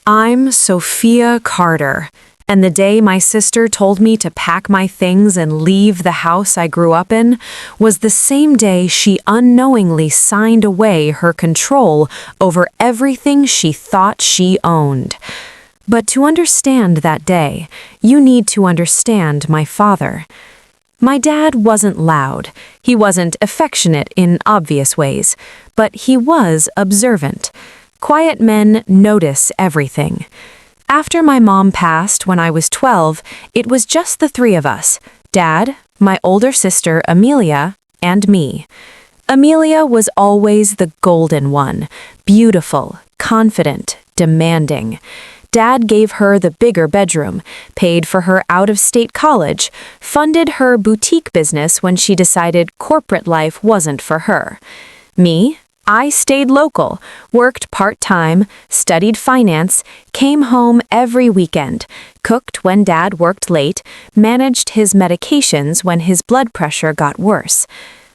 I'm Sophia Carter, and the day my sister told me to pack my things and leave the house I grew up in was the same day she unknowingly signed away her control over everything she thought she owned. But to understand that day, you need to understand my father. My dad wasn't loud. He wasn't affectionate in obvious ways, but he was observant. Quiet men notice everything. After my mom passed when I was 12, it was just the three of us, Dad, my older sister Amelia, and me. Amelia was always the golden one, beautiful, confident, demanding. Dad gave her the bigger bedroom, paid for her out-of-state college, funded her boutique business when she decided corporate life wasn't for her. Me? I stayed local, worked part-time, studied finance, came home every weekend, cooked when Dad worked late, managed his medications when his blood pressure got worse.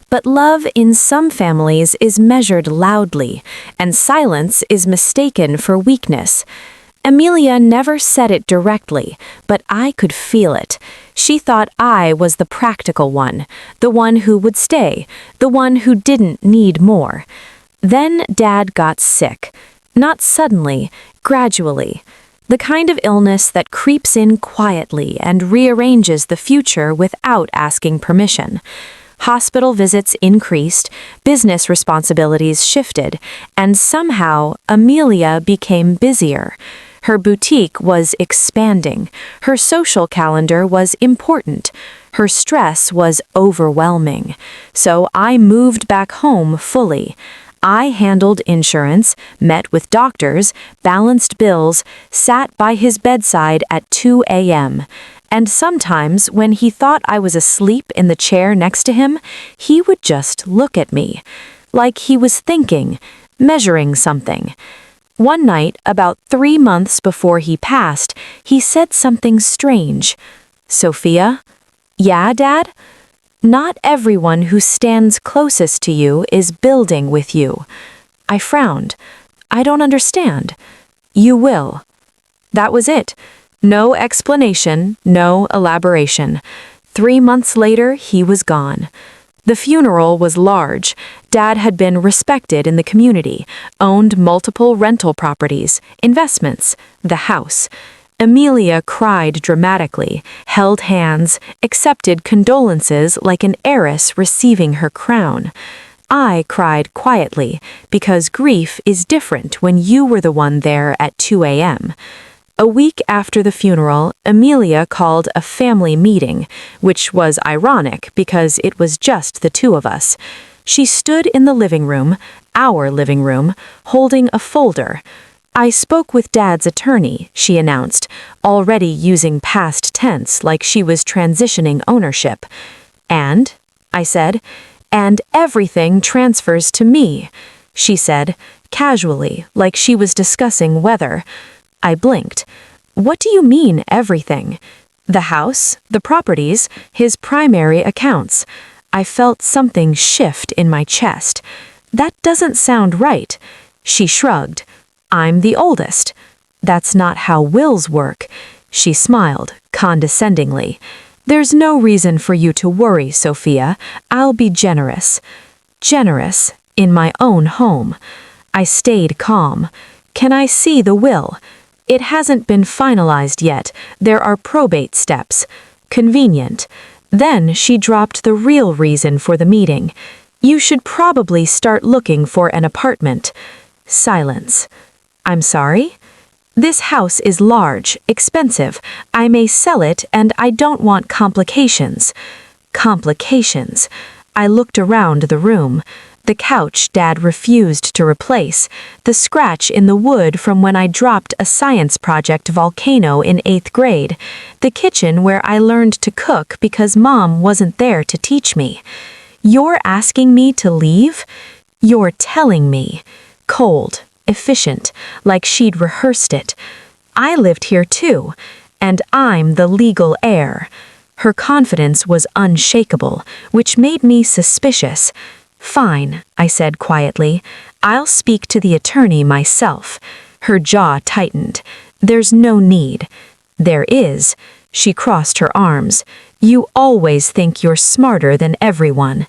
But love in some families is measured loudly, and silence is mistaken for weakness. Amelia never said it directly, but I could feel it. She thought I was the practical one, the one who would stay, the one who didn't need more. Then Dad got sick. Not suddenly, gradually. The kind of illness that creeps in quietly and rearranges the future without asking permission. Hospital visits increased, business responsibilities shifted, and somehow Amelia became busier. Her boutique was expanding. Her social calendar was important. Her stress was overwhelming. So I moved back home fully. I handled insurance, met with doctors, balanced bills, sat by his bedside at 2 a.m. And sometimes, when he thought I was asleep in the chair next to him, he would just look at me, like he was thinking, measuring something. One night, about 3 months before he passed, he said something strange. "Sophia?" "Yeah, Dad?" "Not everyone who stands closest to you is building with you." I frowned. "I don't understand." "You will." That was it. No explanation, no elaboration. 3 months later, he was gone. The funeral was large. Dad had been respected in the community, owned multiple rental properties, investments, the house. Amelia cried dramatically, held hands, accepted condolences like an heiress receiving her crown. I cried quietly, because grief is different when you were the one there at 2 a.m. A week after the funeral, Amelia called a family meeting, which was ironic because it was just the two of us. She stood in the living room, our living room, holding a folder. "I spoke with Dad's attorney," she announced, already using past tense like she was transitioning ownership. "And?" I said. "And everything transfers to me," she said, casually, like she was discussing weather. I blinked. "What do you mean, everything?" "The house, the properties, his primary accounts." I felt something shift in my chest. "That doesn't sound right." She shrugged. "I'm the oldest." "That's not how wills work." She smiled, condescendingly. "There's no reason for you to worry, Sophia. I'll be generous." Generous, in my own home. I stayed calm. "Can I see the will?" "It hasn't been finalized yet. There are probate steps." Convenient. Then she dropped the real reason for the meeting. "You should probably start looking for an apartment." Silence. "I'm sorry?" "This house is large, expensive. I may sell it, and I don't want complications." Complications. I looked around the room. The couch Dad refused to replace. The scratch in the wood from when I dropped a science project volcano in 8th grade. The kitchen where I learned to cook because Mom wasn't there to teach me. "You're asking me to leave?" "You're telling me." Cold, efficient, like she'd rehearsed it. "I lived here too, and I'm the legal heir." Her confidence was unshakable, which made me suspicious. "Fine," I said quietly. "I'll speak to the attorney myself." Her jaw tightened. There's no need. There is. She crossed her arms. You always think you're smarter than everyone.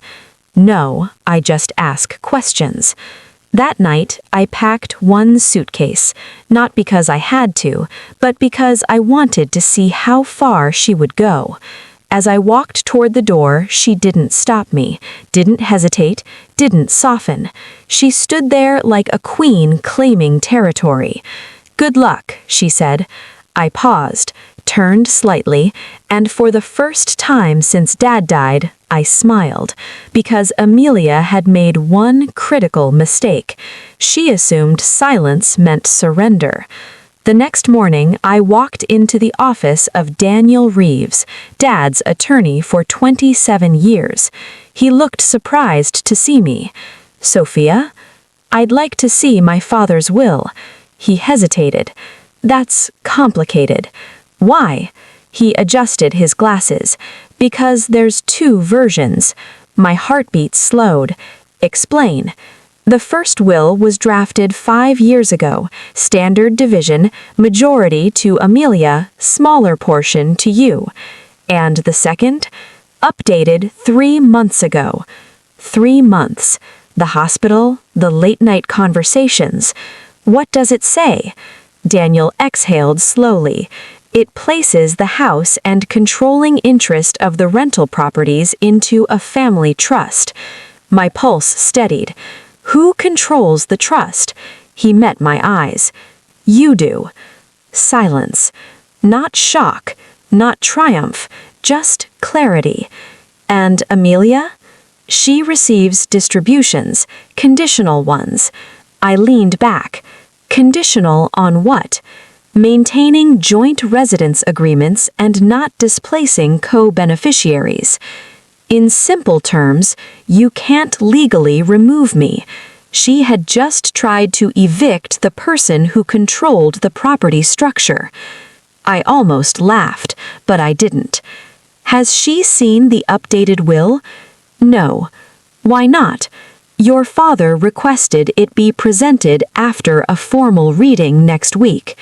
No, I just ask questions. That night, I packed one suitcase, not because I had to, but because I wanted to see how far she would go. As I walked toward the door, she didn't stop me, didn't hesitate, didn't soften. She stood there like a queen claiming territory. Good luck, she said. I paused, turned slightly, and for the first time since Dad died, I smiled, because Amelia had made one critical mistake. She assumed silence meant surrender. The next morning, I walked into the office of Daniel Reeves, Dad's attorney for 27 years. He looked surprised to see me. Sophia? I'd like to see my father's will. He hesitated. That's complicated. Why? He adjusted his glasses. Because there's two versions. My heartbeat slowed. Explain. The first will was drafted 5 years ago, standard division, majority to Amelia, smaller portion to you. And the second? Updated 3 months ago. 3 months. The hospital, the late-night conversations. What does it say? Daniel exhaled slowly. It places the house and controlling interest of the rental properties into a family trust. My pulse steadied. Who controls the trust? He met my eyes. You do. Silence. Not shock, not triumph, just clarity. And Amelia? She receives distributions, conditional ones. I leaned back. Conditional on what? Maintaining joint residence agreements and not displacing co-beneficiaries. In simple terms, you can't legally remove me. She had just tried to evict the person who controlled the property structure. I almost laughed, but I didn't. Has she seen the updated will? No. Why not? Your father requested it be presented after a formal reading next week.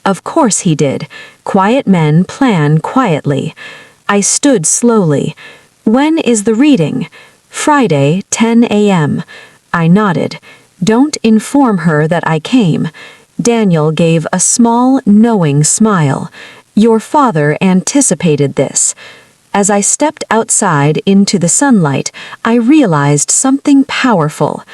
Of course he did. Quiet men plan quietly. I stood slowly. When is the reading? Friday, 10 a.m. I nodded. Don't inform her that I came. Daniel gave a small, knowing smile. Your father anticipated this. As I stepped outside into the sunlight, I realized something powerful.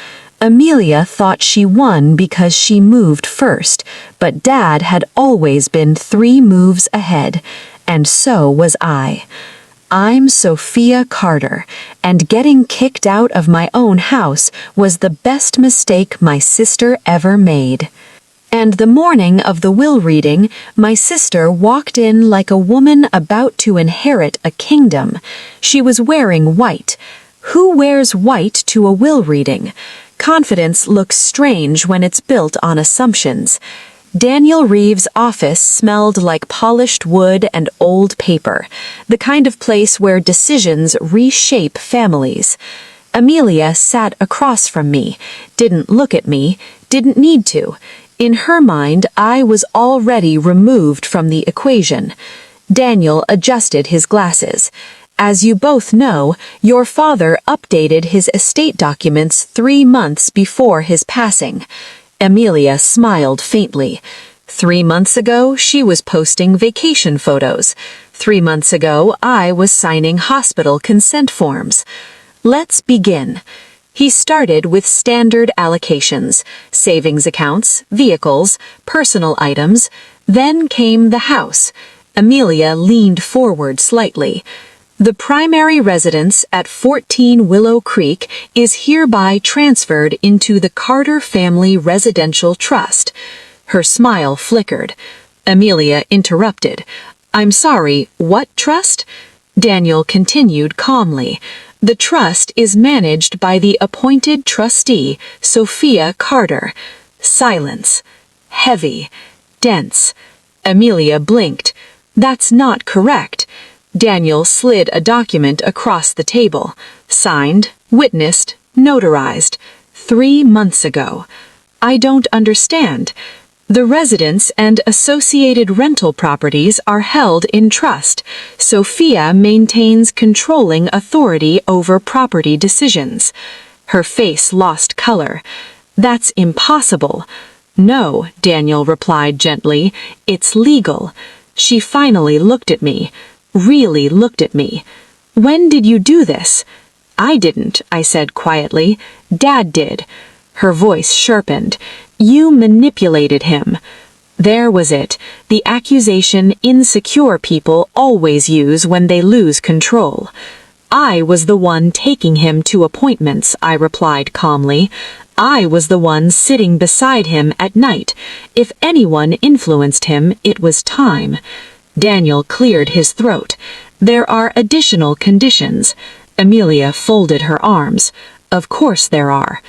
Amelia thought she won because she moved first, but Dad had always been 3 moves ahead, and so was I. I'm Sophia Carter, and getting kicked out of my own house was the best mistake my sister ever made. And the morning of the will reading, my sister walked in like a woman about to inherit a kingdom. She was wearing white. Who wears white to a will reading? Confidence looks strange when it's built on assumptions. Daniel Reeves' office smelled like polished wood and old paper, the kind of place where decisions reshape families. Amelia sat across from me, didn't look at me, didn't need to. In her mind, I was already removed from the equation. Daniel adjusted his glasses. As you both know, your father updated his estate documents 3 months before his passing. Amelia smiled faintly. 3 months ago, she was posting vacation photos. 3 months ago, I was signing hospital consent forms. Let's begin. He started with standard allocations, savings accounts, vehicles, personal items. Then came the house. Amelia leaned forward slightly. The primary residence at 14 Willow Creek is hereby transferred into the Carter Family Residential Trust. Her smile flickered. Amelia interrupted. I'm sorry, what trust? Daniel continued calmly. The trust is managed by the appointed trustee, Sophia Carter. Silence. Heavy. Dense. Amelia blinked. That's not correct. Daniel slid a document across the table. Signed, witnessed, notarized. 3 months ago. I don't understand. The residence and associated rental properties are held in trust. Sophia maintains controlling authority over property decisions. Her face lost color. That's impossible. No, Daniel replied gently. It's legal. She finally looked at me. Really looked at me. When did you do this? I didn't, I said quietly. Dad did. Her voice sharpened. You manipulated him. There was it, the accusation insecure people always use when they lose control. I was the one taking him to appointments, I replied calmly. I was the one sitting beside him at night. If anyone influenced him, it was time. Daniel cleared his throat. There are additional conditions. Amelia folded her arms. Of course there are.